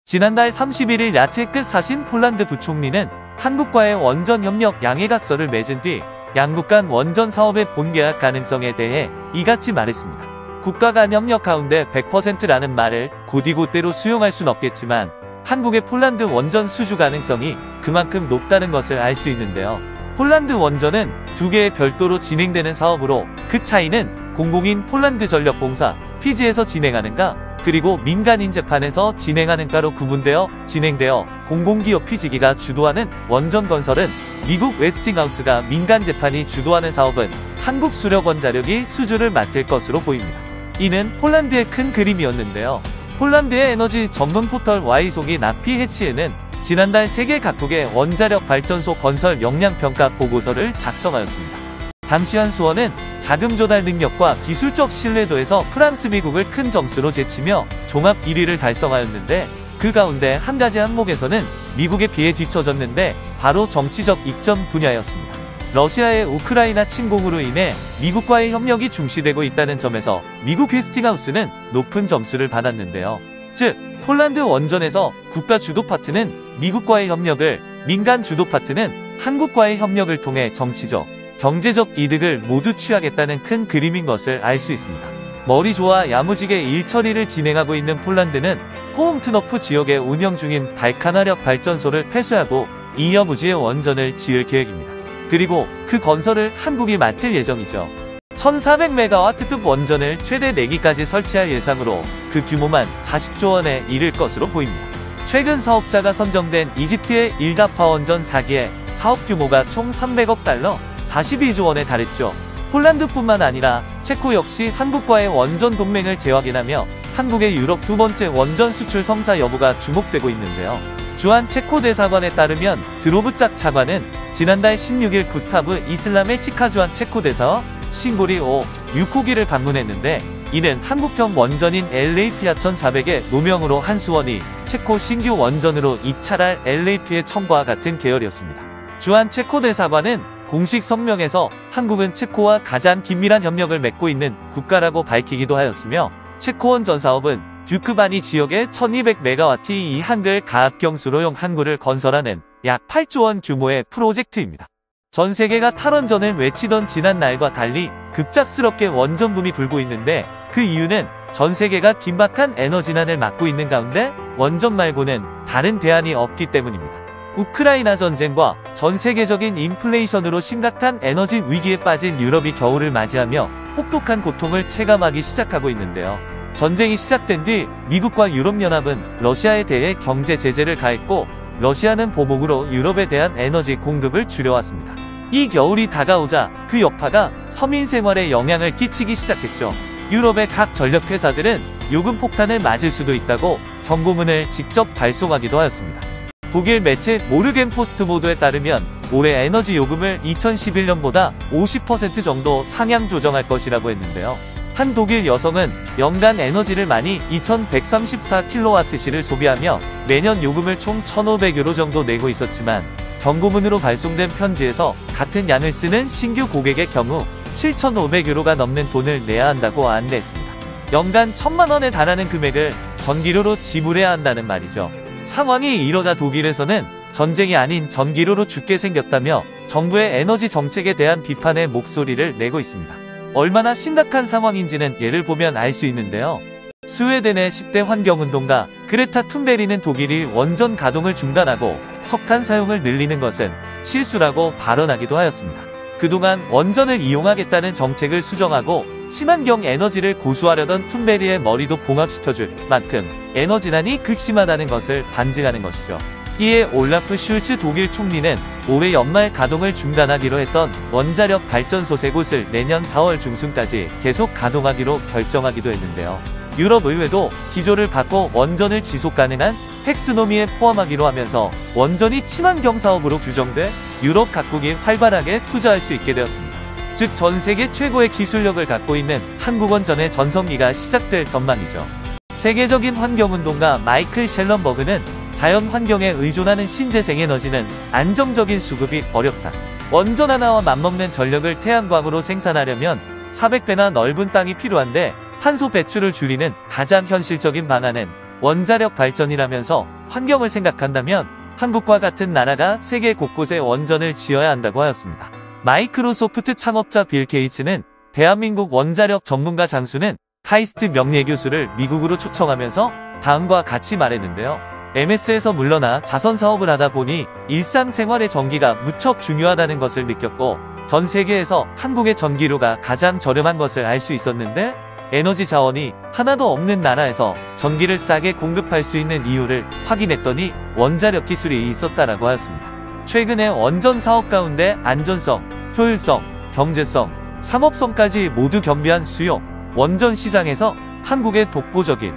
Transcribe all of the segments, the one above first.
지난달 31일 야채 끝 사신 폴란드 부총리는 한국과의 원전 협력 양해각서를 맺은 뒤 양국 간 원전 사업의 본계약 가능성에 대해 이같이 말했습니다. 국가 간 협력 가운데 100%라는 말을 곧이곧대로 수용할 순 없겠지만 한국의 폴란드 원전 수주 가능성이 그만큼 높다는 것을 알 수 있는데요. 폴란드 원전은 두 개의 별도로 진행되는 사업으로 그 차이는 공공인 폴란드 전력공사 PG에서 진행하는가 그리고 민간인 재판에서 진행하는가로 구분되어 진행되어 공공기업 PG기가 주도하는 원전 건설은 미국 웨스팅하우스가 민간 재판이 주도하는 사업은 한국 수력원자력이 수주를 맡을 것으로 보입니다. 이는 폴란드의 큰 그림이었는데요. 폴란드의 에너지 전문 포털 Y송이 나피 해치에는 지난달 세계 각국의 원자력 발전소 건설 역량평가 보고서를 작성하였습니다. 당시 한수원은 자금 조달 능력과 기술적 신뢰도에서 프랑스, 미국을 큰 점수로 제치며 종합 1위를 달성하였는데 그 가운데 한 가지 항목에서는 미국에 비해 뒤처졌는데 바로 정치적 이점 분야였습니다. 러시아의 우크라이나 침공으로 인해 미국과의 협력이 중시되고 있다는 점에서 미국 웨스팅하우스는 높은 점수를 받았는데요. 즉 폴란드 원전에서 국가 주도 파트는 미국과의 협력을, 민간 주도 파트는 한국과의 협력을 통해 정치적, 경제적 이득을 모두 취하겠다는 큰 그림인 것을 알 수 있습니다. 머리 좋아 야무지게 일 처리를 진행하고 있는 폴란드는 호음투너프 지역에 운영 중인 발칸화력 발전소를 폐쇄하고 이여부지의 원전을 지을 계획입니다. 그리고 그 건설을 한국이 맡을 예정이죠. 1400메가와트급 원전을 최대 4기까지 설치할 예상으로 그 규모만 40조 원에 이를 것으로 보입니다. 최근 사업자가 선정된 이집트의 일다파 원전 4기의 사업 규모가 총 300억 달러, 42조 원에 달했죠. 폴란드뿐만 아니라 체코 역시 한국과의 원전 동맹을 재확인하며 한국의 유럽 두 번째 원전 수출 성사 여부가 주목되고 있는데요. 주한 체코 대사관에 따르면 드로브짝 차관은 지난달 16일 구스타브 이슬람의 치카 주한 체코 대사와 싱고리 6호기를 방문했는데 이는 한국형 원전인 LAP 1400의 노명으로 한수원이 체코 신규 원전으로 입찰할 LAP의 청구와 같은 계열이었습니다. 주한 체코 대사관은 공식 성명에서 한국은 체코와 가장 긴밀한 협력을 맺고 있는 국가라고 밝히기도 하였으며 체코 원전 사업은 듀크바니 지역의 1200메가와트 이 한글 가압경 수로용 항구를 건설하는 약 8조 원 규모의 프로젝트입니다. 전 세계가 탈원전을 외치던 지난날과 달리 급작스럽게 원전붐이 불고 있는데 그 이유는 전 세계가 긴박한 에너지난을 맞고 있는 가운데 원전 말고는 다른 대안이 없기 때문입니다. 우크라이나 전쟁과 전 세계적인 인플레이션으로 심각한 에너지 위기에 빠진 유럽이 겨울을 맞이하며 혹독한 고통을 체감하기 시작하고 있는데요. 전쟁이 시작된 뒤 미국과 유럽연합은 러시아에 대해 경제 제재를 가했고 러시아는 보복으로 유럽에 대한 에너지 공급을 줄여왔습니다. 이 겨울이 다가오자 그 여파가 서민 생활에 영향을 끼치기 시작했죠. 유럽의 각 전력회사들은 요금 폭탄을 맞을 수도 있다고 경고문을 직접 발송하기도 하였습니다. 독일 매체 모르겐포스트 보도에 따르면 올해 에너지 요금을 2011년보다 50% 정도 상향 조정할 것이라고 했는데요. 한 독일 여성은 연간 에너지를 많이 2134kWh를 소비하며 매년 요금을 총 1,500유로 정도 내고 있었지만 경고문으로 발송된 편지에서 같은 양을 쓰는 신규 고객의 경우 7,500유로가 넘는 돈을 내야 한다고 안내했습니다. 연간 1,000만 원에 달하는 금액을 전기료로 지불해야 한다는 말이죠. 상황이 이러자 독일에서는 전쟁이 아닌 전기료로 죽게 생겼다며 정부의 에너지 정책에 대한 비판의 목소리를 내고 있습니다. 얼마나 심각한 상황인지는 예를 보면 알 수 있는데요. 스웨덴의 10대 환경운동가 그레타 툰베리는 독일이 원전 가동을 중단하고 석탄 사용을 늘리는 것은 실수라고 발언하기도 하였습니다. 그동안 원전을 이용하겠다는 정책을 수정하고 친환경 에너지를 고수하려던 툰베리의 머리도 봉합시켜줄 만큼 에너지난이 극심하다는 것을 반증하는 것이죠. 이에 올라프 슐츠 독일 총리는 올해 연말 가동을 중단하기로 했던 원자력 발전소 3곳을 내년 4월 중순까지 계속 가동하기로 결정하기도 했는데요. 유럽의회도 기조를 바꿔 원전을 지속 가능한 텍스노미에 포함하기로 하면서 원전이 친환경 사업으로 규정돼 유럽 각국이 활발하게 투자할 수 있게 되었습니다. 즉 전 세계 최고의 기술력을 갖고 있는 한국원전의 전성기가 시작될 전망이죠. 세계적인 환경운동가 마이클 셸런버그는 자연 환경에 의존하는 신재생 에너지는 안정적인 수급이 어렵다. 원전 하나와 맞먹는 전력을 태양광으로 생산하려면 400배나 넓은 땅이 필요한데 탄소 배출을 줄이는 가장 현실적인 방안은 원자력 발전이라면서 환경을 생각한다면 한국과 같은 나라가 세계 곳곳에 원전을 지어야 한다고 하였습니다. 마이크로소프트 창업자 빌 게이츠는 대한민국 원자력 전문가 장수는 카이스트 명예교수를 미국으로 초청하면서 다음과 같이 말했는데요. MS에서 물러나 자선사업을 하다 보니 일상생활의 전기가 무척 중요하다는 것을 느꼈고 전 세계에서 한국의 전기료가 가장 저렴한 것을 알 수 있었는데 에너지 자원이 하나도 없는 나라에서 전기를 싸게 공급할 수 있는 이유를 확인했더니 원자력 기술이 있었다라고 하였습니다. 최근에 원전 사업 가운데 안전성, 효율성, 경제성, 상업성까지 모두 겸비한 수용, 원전 시장에서 한국의 독보적인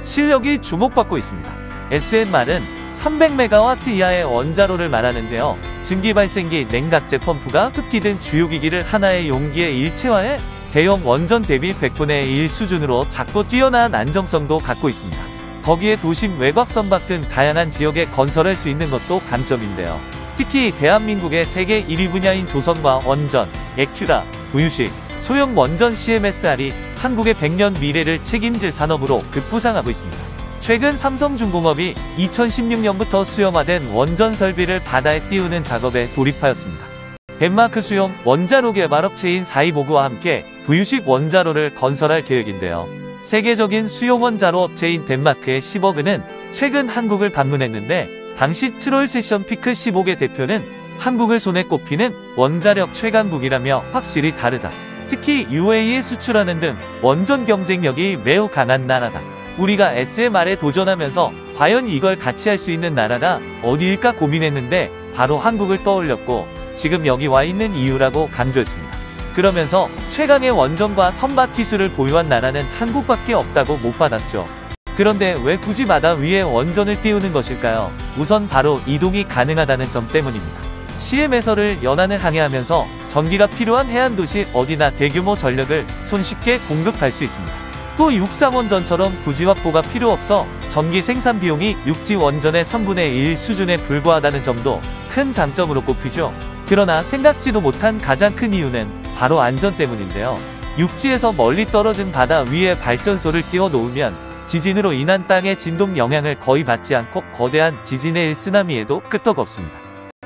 실력이 주목받고 있습니다. SMR은 300MW 이하의 원자로를 말하는데요. 증기 발생기, 냉각제 펌프가 흡기 등 주요 기기를 하나의 용기에 일체화해 대형 원전 대비 100분의 1 수준으로 작고 뛰어난 안정성도 갖고 있습니다. 거기에 도심 외곽 선박 등 다양한 지역에 건설할 수 있는 것도 강점인데요. 특히 대한민국의 세계 1위 분야인 조선과 원전, 에큐라, 부유식, 소형 원전 CMSR이 한국의 100년 미래를 책임질 산업으로 급부상하고 있습니다. 최근 삼성중공업이 2016년부터 수형화된 원전 설비를 바다에 띄우는 작업에 돌입하였습니다. 덴마크 수용 원자로 개발업체인 사이보그와 함께 부유식 원자로를 건설할 계획인데요. 세계적인 수용 원자로 업체인 덴마크의 시버그는 최근 한국을 방문했는데 당시 트롤 세션 피크 15개 대표는 한국을 손에 꼽히는 원자력 최강국이라며 확실히 다르다. 특히 UAE에 수출하는 등 원전 경쟁력이 매우 강한 나라다. 우리가 SMR에 도전하면서 과연 이걸 같이 할 수 있는 나라가 어디일까 고민했는데 바로 한국을 떠올렸고 지금 여기 와 있는 이유라고 강조했습니다. 그러면서 최강의 원전과 선박 기술을 보유한 나라는 한국밖에 없다고 못 받았죠. 그런데 왜 굳이 바다 위에 원전을 띄우는 것일까요? 우선 바로 이동이 가능하다는 점 때문입니다. CM에서를 연안을 항해하면서 전기가 필요한 해안도시 어디나 대규모 전력을 손쉽게 공급할 수 있습니다. 또 육상원전처럼 부지 확보가 필요 없어 전기 생산 비용이 육지 원전의 3분의 1 수준에 불과하다는 점도 큰 장점으로 꼽히죠. 그러나 생각지도 못한 가장 큰 이유는 바로 안전 때문인데요. 육지에서 멀리 떨어진 바다 위에 발전소를 띄워 놓으면 지진으로 인한 땅의 진동 영향을 거의 받지 않고 거대한 지진의 쓰나미에도 끄떡없습니다.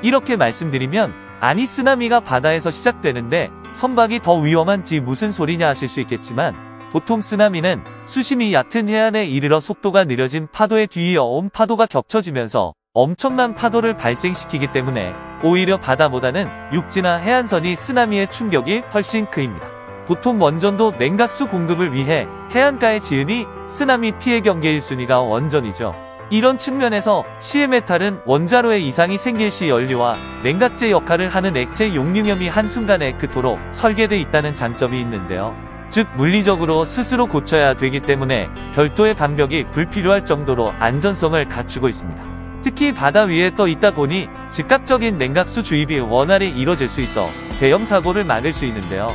이렇게 말씀드리면 아니 쓰나미가 바다에서 시작되는데 선박이 더 위험한지 무슨 소리냐 하실 수 있겠지만 보통 쓰나미는 수심이 얕은 해안에 이르러 속도가 느려진 파도에 뒤이어 파도가 겹쳐지면서 엄청난 파도를 발생시키기 때문에 오히려 바다보다는 육지나 해안선이 쓰나미의 충격이 훨씬 크입니다. 보통 원전도 냉각수 공급을 위해 해안가에 지으니 쓰나미 피해 경계 1순위가 원전이죠. 이런 측면에서 CM메탈은 원자로에 이상이 생길 시 연료와 냉각제 역할을 하는 액체 용융염이 한순간에 그토록 설계돼 있다는 장점이 있는데요. 즉 물리적으로 스스로 고쳐야 되기 때문에 별도의 방벽이 불필요할 정도로 안전성을 갖추고 있습니다. 특히 바다 위에 떠 있다 보니 즉각적인 냉각수 주입이 원활히 이뤄질 수 있어 대형 사고를 막을 수 있는데요.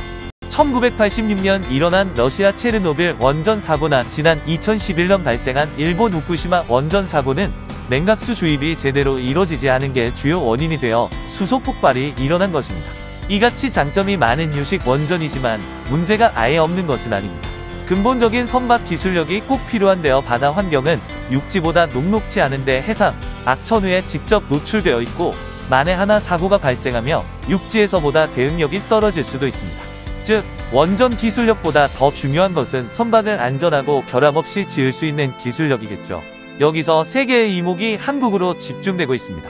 1986년 일어난 러시아 체르노빌 원전 사고나 지난 2011년 발생한 일본 후쿠시마 원전 사고는 냉각수 주입이 제대로 이뤄지지 않은 게 주요 원인이 되어 수소 폭발이 일어난 것입니다. 이같이 장점이 많은 유식 원전이지만 문제가 아예 없는 것은 아닙니다. 근본적인 선박 기술력이 꼭 필요한데요. 바다 환경은 육지보다 녹록지 않은데 해상, 악천후에 직접 노출되어 있고 만에 하나 사고가 발생하며 육지에서보다 대응력이 떨어질 수도 있습니다. 즉 원전 기술력보다 더 중요한 것은 선박을 안전하고 결함 없이 지을 수 있는 기술력이겠죠. 여기서 세계의 이목이 한국으로 집중되고 있습니다.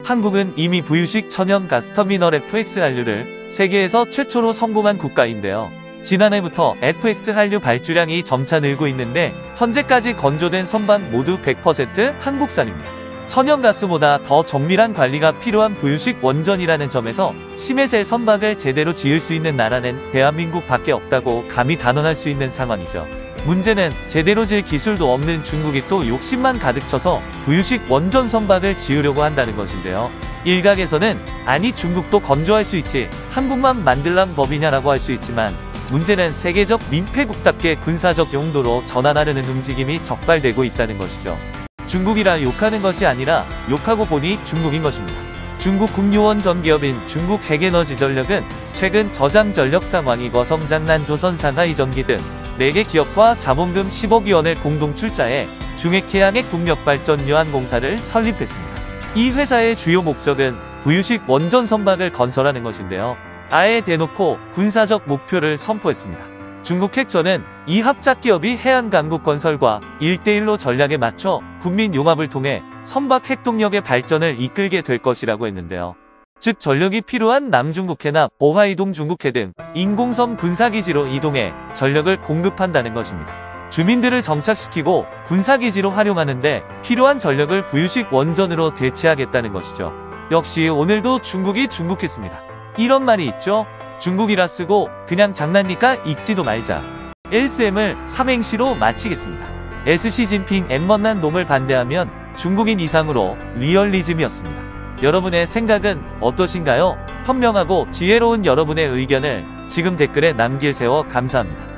한국은 이미 부유식 천연 가스터미널 FX 한류를 세계에서 최초로 성공한 국가인데요. 지난해부터 FX 한류 발주량이 점차 늘고 있는데 현재까지 건조된 선박 모두 100% 한국산입니다. 천연가스보다 더 정밀한 관리가 필요한 부유식 원전이라는 점에서 심해세 선박을 제대로 지을 수 있는 나라는 대한민국 밖에 없다고 감히 단언할 수 있는 상황이죠. 문제는 제대로 질 기술도 없는 중국이 또 욕심만 가득 쳐서 부유식 원전 선박을 지으려고 한다는 것인데요. 일각에서는 아니 중국도 건조할 수 있지 한국만 만들란 법이냐라고 할 수 있지만 문제는 세계적 민폐국답게 군사적 용도로 전환하려는 움직임이 적발되고 있다는 것이죠. 중국이라 욕하는 것이 아니라 욕하고 보니 중국인 것입니다. 중국 국유원 전기업인 중국 핵에너지전력은 최근 저장전력 상황이 거성장난 조선 상하이전기 등 4개 기업과 자본금 10억 위원을 공동 출자해 중핵해양액 동력발전 유한공사를 설립했습니다. 이 회사의 주요 목적은 부유식 원전 선박을 건설하는 것인데요. 아예 대놓고 군사적 목표를 선포했습니다. 중국 핵전은 이 합작 기업이 해안 강국 건설과 1대1로 전략에 맞춰 군민 융합을 통해 선박 핵동력의 발전을 이끌게 될 것이라고 했는데요. 즉 전력이 필요한 남중국해나 보하이동 중국해 등 인공섬 군사기지로 이동해 전력을 공급한다는 것입니다. 주민들을 정착시키고 군사기지로 활용하는데 필요한 전력을 부유식 원전으로 대체하겠다는 것이죠. 역시 오늘도 중국이 중국했습니다. 이런 말이 있죠. 중국이라 쓰고 그냥 장난니까 읽지도 말자. LSM을 삼행시로 마치겠습니다. SC진핑 엠먼난 놈을 반대하면 중국인 이상으로 리얼리즘이었습니다. 여러분의 생각은 어떠신가요? 현명하고 지혜로운 여러분의 의견을 지금 댓글에 남기세요. 감사합니다.